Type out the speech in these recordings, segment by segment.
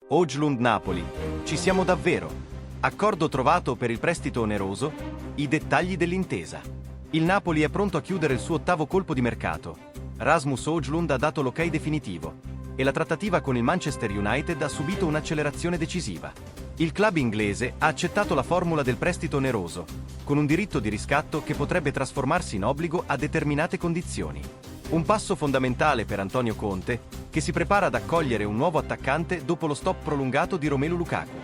Højlund Napoli. Ci siamo davvero. Accordo trovato per il prestito oneroso? I dettagli dell'intesa. Il Napoli è pronto a chiudere il suo ottavo colpo di mercato. Rasmus Højlund ha dato l'ok definitivo e la trattativa con il Manchester United ha subito un'accelerazione decisiva. Il club inglese ha accettato la formula del prestito oneroso, con un diritto di riscatto che potrebbe trasformarsi in obbligo a determinate condizioni. Un passo fondamentale per Antonio Conte, che si prepara ad accogliere un nuovo attaccante dopo lo stop prolungato di Romelu Lukaku.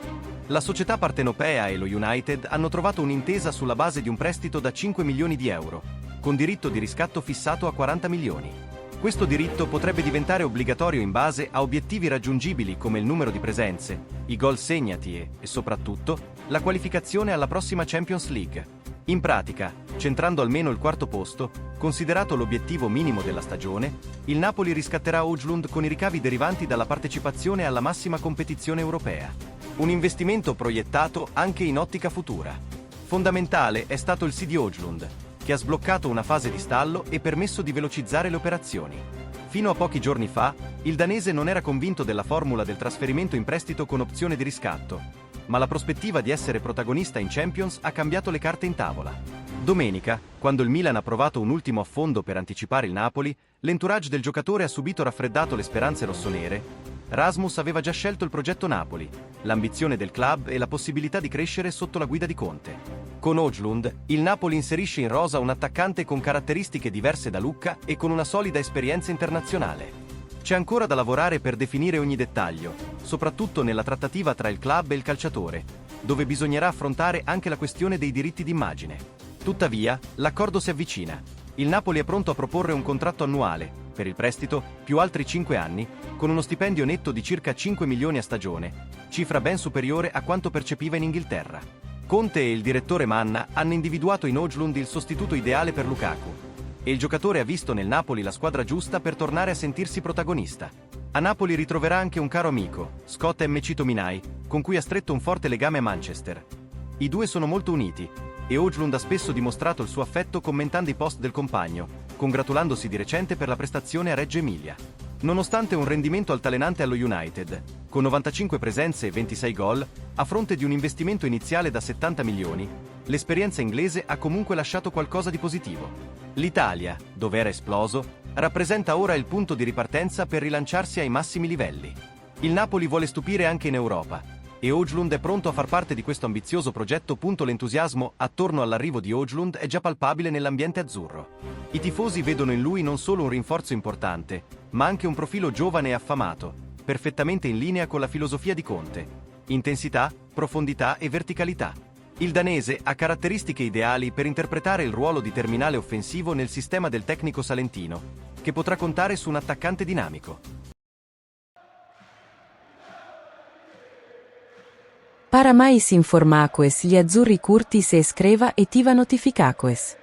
La società partenopea e lo United hanno trovato un'intesa sulla base di un prestito da 5 milioni di euro, con diritto di riscatto fissato a 40 milioni. Questo diritto potrebbe diventare obbligatorio in base a obiettivi raggiungibili come il numero di presenze, i gol segnati e soprattutto, la qualificazione alla prossima Champions League. In pratica, centrando almeno il quarto posto, considerato l'obiettivo minimo della stagione, il Napoli riscatterà Højlund con i ricavi derivanti dalla partecipazione alla massima competizione europea. Un investimento proiettato anche in ottica futura. Fondamentale è stato il sì di Højlund, che ha sbloccato una fase di stallo e permesso di velocizzare le operazioni. Fino a pochi giorni fa, il danese non era convinto della formula del trasferimento in prestito con opzione di riscatto, ma la prospettiva di essere protagonista in Champions ha cambiato le carte in tavola. Domenica, quando il Milan ha provato un ultimo affondo per anticipare il Napoli, l'entourage del giocatore ha subito raffreddato le speranze rossonere. Rasmus aveva già scelto il progetto Napoli, l'ambizione del club e la possibilità di crescere sotto la guida di Conte. Con Højlund, il Napoli inserisce in rosa un attaccante con caratteristiche diverse da Lucca e con una solida esperienza internazionale. C'è ancora da lavorare per definire ogni dettaglio, soprattutto nella trattativa tra il club e il calciatore, dove bisognerà affrontare anche la questione dei diritti d'immagine. Tuttavia, l'accordo si avvicina. Il Napoli è pronto a proporre un contratto annuale, per il prestito, più altri 5 anni, con uno stipendio netto di circa 5 milioni a stagione, cifra ben superiore a quanto percepiva in Inghilterra. Conte e il direttore Manna hanno individuato in Højlund il sostituto ideale per Lukaku, e il giocatore ha visto nel Napoli la squadra giusta per tornare a sentirsi protagonista. A Napoli ritroverà anche un caro amico, Scott McTominay, con cui ha stretto un forte legame a Manchester. I due sono molto uniti, e Højlund ha spesso dimostrato il suo affetto commentando i post del compagno, congratulandosi di recente per la prestazione a Reggio Emilia. Nonostante un rendimento altalenante allo United, con 95 presenze e 26 gol, a fronte di un investimento iniziale da 70 milioni, l'esperienza inglese ha comunque lasciato qualcosa di positivo. L'Italia, dove era esploso, rappresenta ora il punto di ripartenza per rilanciarsi ai massimi livelli. Il Napoli vuole stupire anche in Europa, e Højlund è pronto a far parte di questo ambizioso progetto. L'entusiasmo attorno all'arrivo di Højlund è già palpabile nell'ambiente azzurro. I tifosi vedono in lui non solo un rinforzo importante, ma anche un profilo giovane e affamato, perfettamente in linea con la filosofia di Conte. Intensità, profondità e verticalità. Il danese ha caratteristiche ideali per interpretare il ruolo di terminale offensivo nel sistema del tecnico salentino, che potrà contare su un attaccante dinamico. Para mais informações, gli azzurri curtis e escreva e tiva notificações.